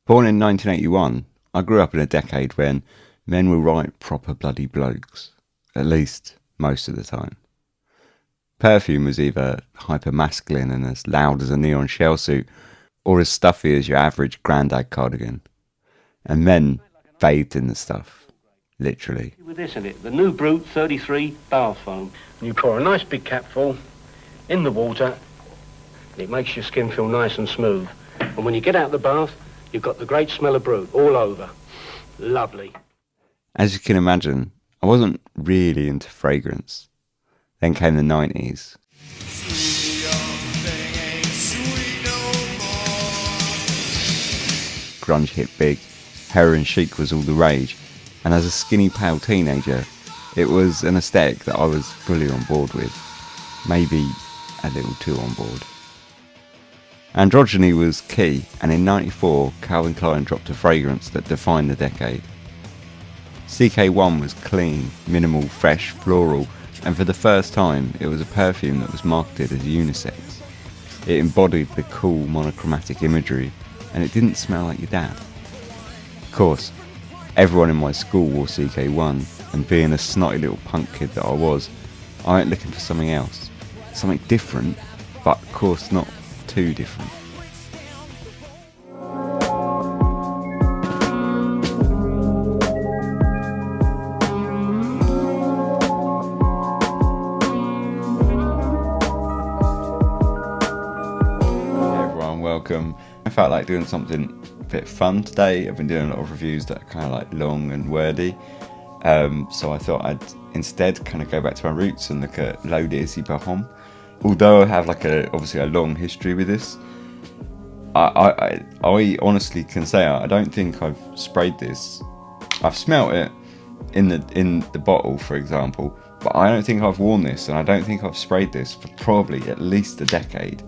Born in 1981, I grew up in a decade when men were right proper bloody blokes, at least most of the time. Perfume was either hyper-masculine and as loud as a neon shell suit, or as stuffy as your average grandad cardigan. And men bathed in the stuff, literally. With this in it, the new Brute 33 bath foam. And you pour a nice big capful in the water, and it makes your skin feel nice and smooth. And when you get out of the bath, you've got the great smell of Brute all over. Lovely. As you can imagine, I wasn't really into fragrance. Then came the 90s. Grunge hit big, heroin chic was all the rage, and as a skinny pale teenager, it was an aesthetic that I was fully on board with, maybe a little too on board. Androgyny was key, and in '94 Calvin Klein dropped a fragrance that defined the decade. CK1 was clean, minimal, fresh, floral, and for the first time it was a perfume that was marketed as unisex. It embodied the cool monochromatic imagery, and it didn't smell like your dad. Of course, everyone in my school wore CK1, and being a snotty little punk kid that I was, I went looking for something else, something different, but of course not too different. Welcome. I felt like doing something a bit fun today. I've been doing a lot of reviews that are kind of like long and wordy, so I thought I'd instead kind of go back to my roots and look at Issey by Homme. Although I have obviously a long history with this, I honestly can say I don't think I've sprayed this. I've smelt it in the bottle, for example, but I don't think I've worn this, and I don't think I've sprayed this for probably at least a decade.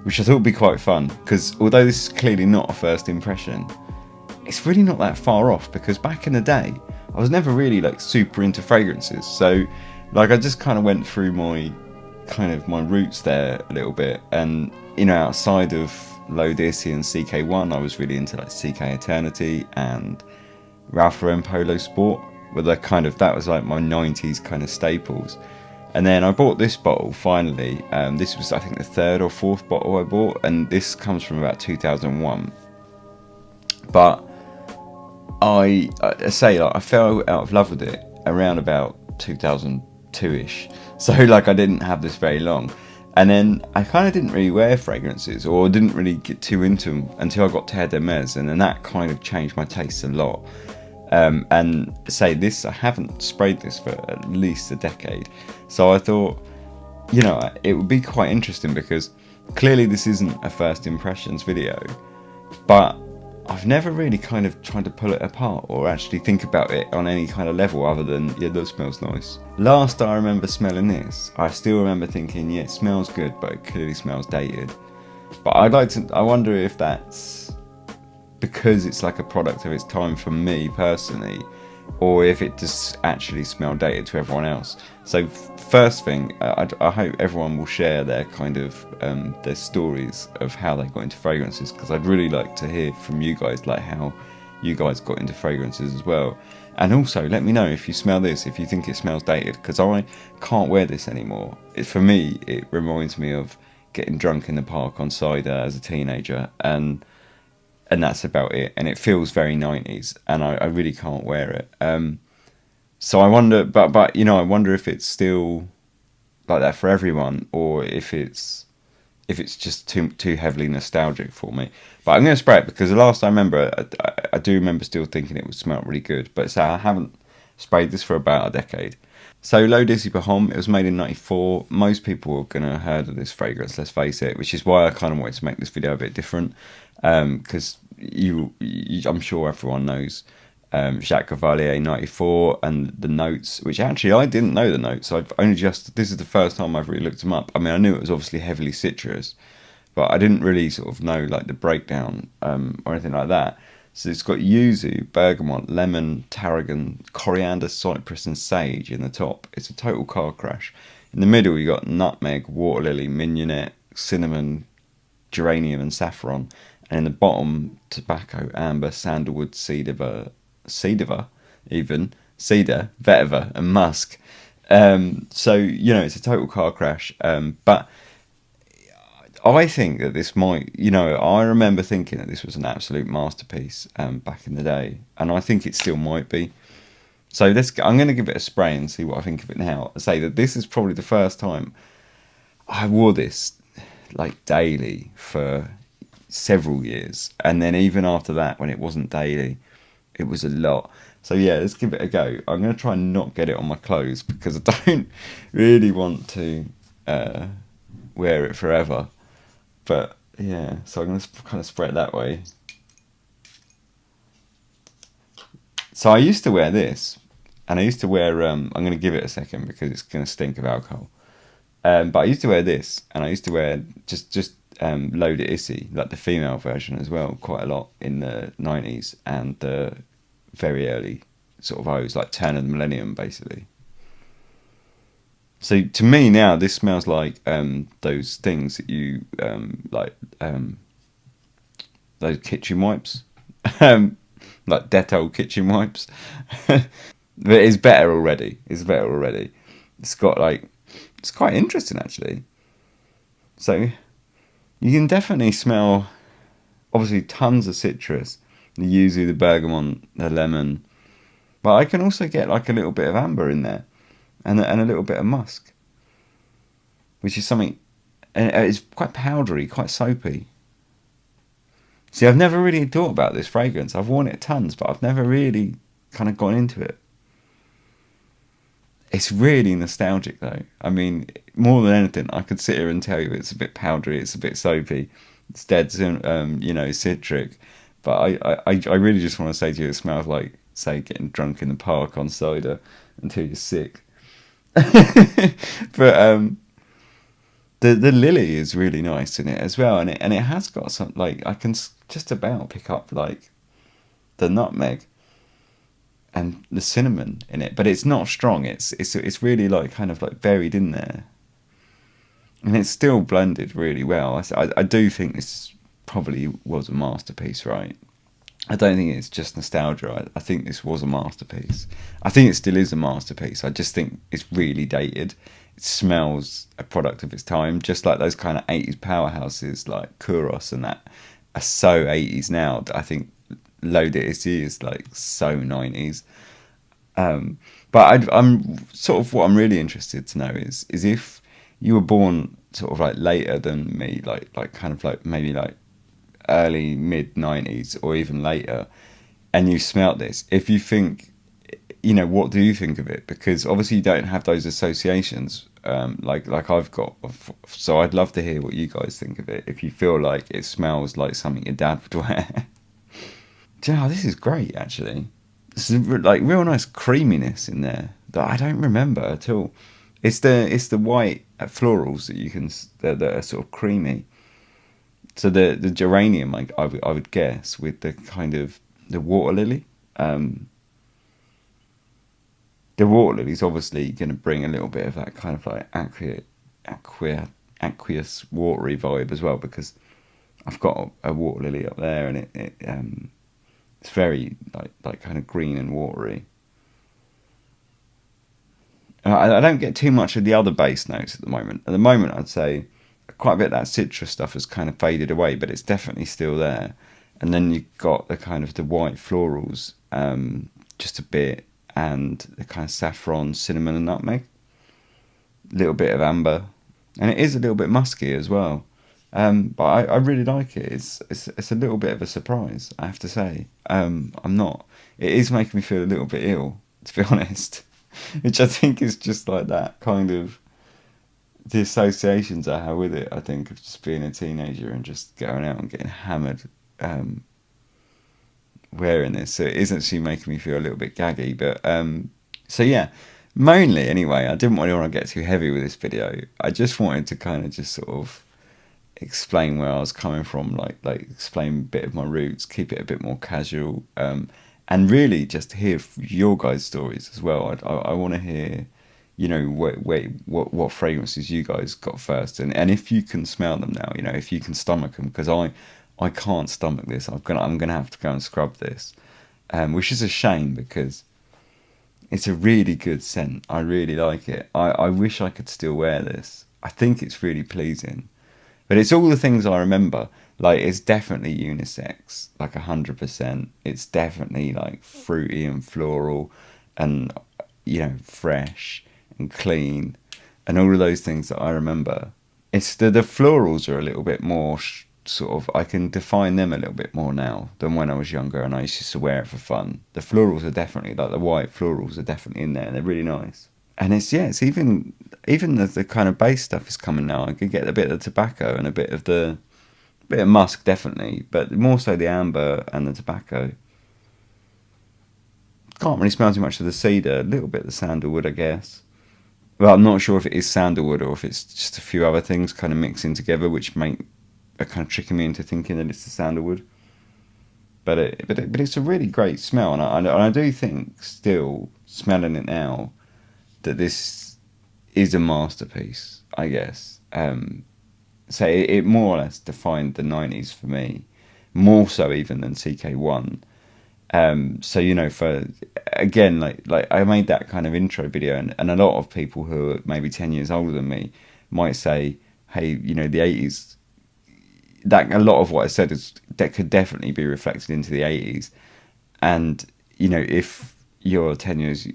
Which I thought would be quite fun, because although this is clearly not a first impression, it's really not that far off, because back in the day, I was never really super into fragrances. So I just kind of went through my roots there a little bit, and outside of Issey and CK1, I was really into CK Eternity and Ralph Lauren Polo Sport, where that was my 90s kind of staples. And then I bought this bottle finally. This was, I think, the third or fourth bottle I bought, and this comes from about 2001. But I fell out of love with it around about 2002-ish. So I didn't have this very long, and then I kind of didn't really wear fragrances, or didn't really get too into them until I got Terre de Mes, and then that kind of changed my taste a lot. And I haven't sprayed this for at least a decade. So I thought, it would be quite interesting, because clearly this isn't a first impressions video, but I've never really kind of tried to pull it apart or actually think about it on any kind of level other than, yeah, that smells nice. Last I remember smelling this, I still remember thinking, yeah, it smells good, but it clearly smells dated. But I wonder if that's because it's a product of its time for me personally, or if it just actually smelled dated to everyone else. So first thing, I hope everyone will share their their stories of how they got into fragrances, because I'd really like to hear from you guys, how you guys got into fragrances as well. And also let me know if you smell this, if you think it smells dated, because I can't wear this anymore. For me, it reminds me of getting drunk in the park on cider as a teenager, and that's about it, and it feels very 90s, and I really can't wear it. So I wonder, but I wonder if it's still like that for everyone, or if it's just too heavily nostalgic for me. But I'm going to spray it, because the last I remember, I do remember still thinking it would smell really good, but so I haven't sprayed this for about a decade. So Issey by Homme, it was made in '94. Most people are going to have heard of this fragrance, let's face it, which is why I kind of wanted to make this video a bit different, because I'm sure everyone knows Jacques Cavalier '94 and the notes, which actually I didn't know the notes. This is the first time I've really looked them up. I mean, I knew it was obviously heavily citrus, but I didn't really know the breakdown or anything like that. So it's got yuzu, bergamot, lemon, tarragon, coriander, cypress and sage in the top. It's a total car crash. In the middle you got nutmeg, water lily, mignonette, cinnamon, geranium and saffron. and in the bottom, tobacco, amber, sandalwood, cedar, even cedar, vetiver, and musk. So it's a total car crash. But I think that this might, I remember thinking that this was an absolute masterpiece back in the day, and I think it still might be. So I'm going to give it a spray and see what I think of it now. I say that this is probably the first time I wore this like daily for several years, and then even after that, when it wasn't daily, it was a lot. So yeah, let's give it a go. I'm going to try and not get it on my clothes because I don't really want to wear it forever. But yeah, so I'm going to kind of spray it that way. So I used to wear this, and I used to wear, I'm going to give it a second because it's going to stink of alcohol. But I used to wear this, and I used to wear just loaded Issey, like the female version as well, quite a lot in the 90s and the very early sort of O's, like turn of the millennium, basically. So to me now, this smells like those things that you those kitchen wipes, like Dettol kitchen wipes. But it's better already. It's better already. It's got it's quite interesting actually. So you can definitely smell, obviously, tons of citrus, the yuzu, the bergamot, the lemon. But I can also get like a little bit of amber in there, and a little bit of musk, which is something. And it's quite powdery, quite soapy. See, I've never really thought about this fragrance. I've worn it tons, but I've never really kind of gone into it. It's really nostalgic, though. I mean, more than anything, I could sit here and tell you it's a bit powdery, it's a bit soapy, it's dead, citric. But I really just want to say to you, it smells like, say, getting drunk in the park on cider until you're sick. But the lily is really nice in it as well, and it has got some, like, I can just about pick up like the nutmeg and the cinnamon in it, but it's not strong. It's really like kind of like buried in there, and it's still blended really well. I do think this probably was a masterpiece, right? I don't think it's just nostalgia. I think this was a masterpiece. I think it still is a masterpiece. I just think it's really dated. It smells a product of its time, just like those kind of 80s powerhouses like Kuros and that are so 80s now. I think Load It Issey is like so 90s. But I'm sort of, what I'm really interested to know is if you were born sort of like later than me, like kind of like maybe like early mid 90s or even later, and you smelt this, if you think, what do you think of it? Because obviously you don't have those associations like I've got. So I'd love to hear what you guys think of it, if you feel like it smells like something your dad would wear. Yeah, this is great actually. This is like real nice creaminess in there that I don't remember at all. It's the white florals that you can that are sort of creamy. So the geranium, like I would guess, with the kind of the water lily. The water lily's obviously going to bring a little bit of that kind of like aqueous, watery vibe as well, because I've got a water lily up there, and it's very like kind of green and watery. I don't get too much of the other base notes at the moment. At the moment, I'd say quite a bit of that citrus stuff has kind of faded away, but it's definitely still there. And then you've got the kind of the white florals, just a bit, and the kind of saffron, cinnamon, and nutmeg. A little bit of amber, and it is a little bit musky as well. But I really like it. It's a little bit of a surprise, I have to say. I'm not. It is making me feel a little bit ill, to be honest. Which I think is just like that kind of the associations I have with it. I think of just being a teenager and just going out and getting hammered, wearing this. So it is actually making me feel a little bit gaggy. But so yeah, mainly anyway, I didn't want to get too heavy with this video. I just wanted to kind of just sort of explain where I was coming from, like explain a bit of my roots, keep it a bit more casual, and really just hear your guys' stories as well. I want to hear, what fragrances you guys got first, and if you can smell them now, if you can stomach them, because I can't stomach this. I'm gonna have to go and scrub this, which is a shame because it's a really good scent. I really like it. I wish I could still wear this. I think it's really pleasing, but it's all the things I remember. Like, it's definitely unisex, like 100%. It's definitely like fruity and floral, and fresh and clean, and all of those things that I remember. It's the florals are a little bit more sort of, I can define them a little bit more now than when I was younger and I used to wear it for fun. The florals are definitely, like the white florals are definitely in there, and they're really nice. And it's even the kind of base stuff is coming now. I could get a bit of the tobacco and a bit of musk, definitely, but more so the amber and the tobacco. Can't really smell too much of the cedar. A little bit of the sandalwood, I guess. Well, I'm not sure if it is sandalwood or if it's just a few other things kind of mixing together, which are kind of tricking me into thinking that it's the sandalwood. But it's a really great smell, and I do think, still smelling it now, that this is a masterpiece, I guess. So it more or less defined the 90s for me, more so even than CK1. So for, again, like I made that kind of intro video, and a lot of people who are maybe 10 years older than me might say, hey, the 80s, that a lot of what I said that could definitely be reflected into the 80s. And if you're 10 years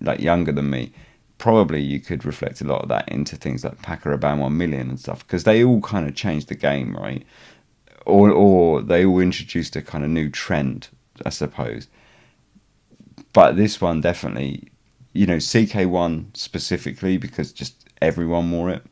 like younger than me, probably you could reflect a lot of that into things like Packer Rabanne 1 Million and stuff, because they all kind of changed the game, right? Or they all introduced a kind of new trend, I suppose. But this one definitely, CK1 specifically, because just everyone wore it.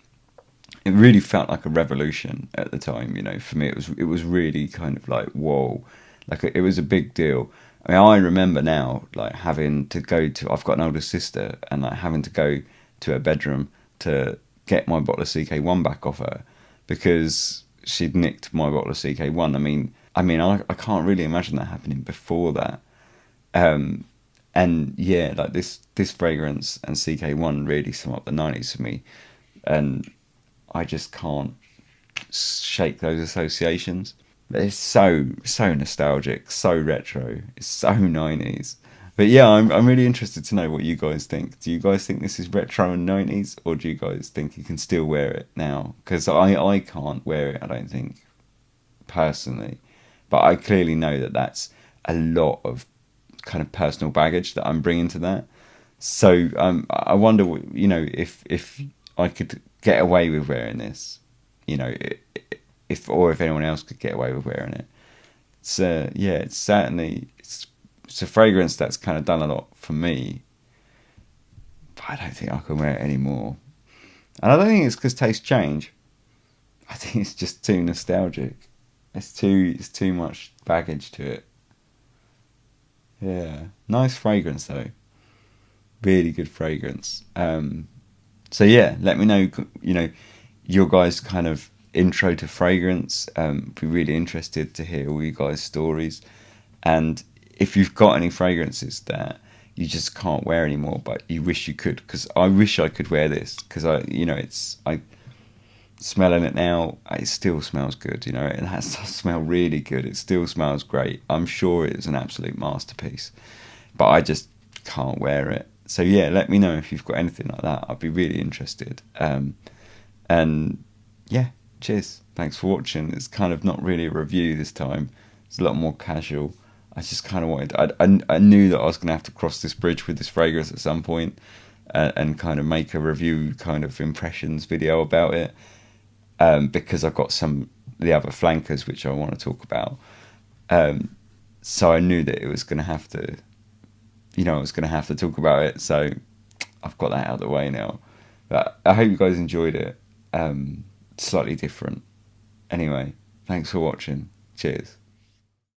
It really felt like a revolution at the time. For me, it was really kind of like, whoa, like it was a big deal. I mean, I remember now, like, having to go to, I've got an older sister, and like having to go to her bedroom to get my bottle of CK1 back off her because she'd nicked my bottle of CK1. I can't really imagine that happening before that. And yeah, like this fragrance and CK1 really sum up the 90s for me, and I just can't shake those associations. It's so nostalgic, so retro. It's so 90s. But yeah, I'm really interested to know what you guys think. Do you guys think this is retro and 90s, or do you guys think you can still wear it now? Because I can't wear it, I don't think, personally. But I clearly know that that's a lot of kind of personal baggage that I'm bringing to that. So I wonder, if I could get away with wearing this, if anyone else could get away with wearing it. It's certainly it's a fragrance that's kind of done a lot for me, but I don't think I can wear it anymore. And I don't think it's because tastes change. I think it's just too nostalgic. It's too much baggage to it. Yeah, nice fragrance though. Really good fragrance. So yeah, let me know, your guys' kind of intro to fragrance. Be really interested to hear all you guys' stories. And if you've got any fragrances that you just can't wear anymore, but you wish you could, because I wish I could wear this, because I smelling it now, it still smells good. It has to smell really good. It still smells great. I'm sure it's an absolute masterpiece, but I just can't wear it. So yeah, let me know if you've got anything like that. I'd be really interested. And yeah, cheers. Thanks for watching. It's kind of not really a review this time. It's a lot more casual. I just kind of wanted, I knew that I was going to have to cross this bridge with this fragrance at some point, and kind of make a review kind of impressions video about it, because I've got the other flankers which I want to talk about. So I knew that it was going to have to, I was going to have to talk about it. So I've got that out of the way now. But I hope you guys enjoyed it. Slightly different. Anyway, thanks for watching. Cheers.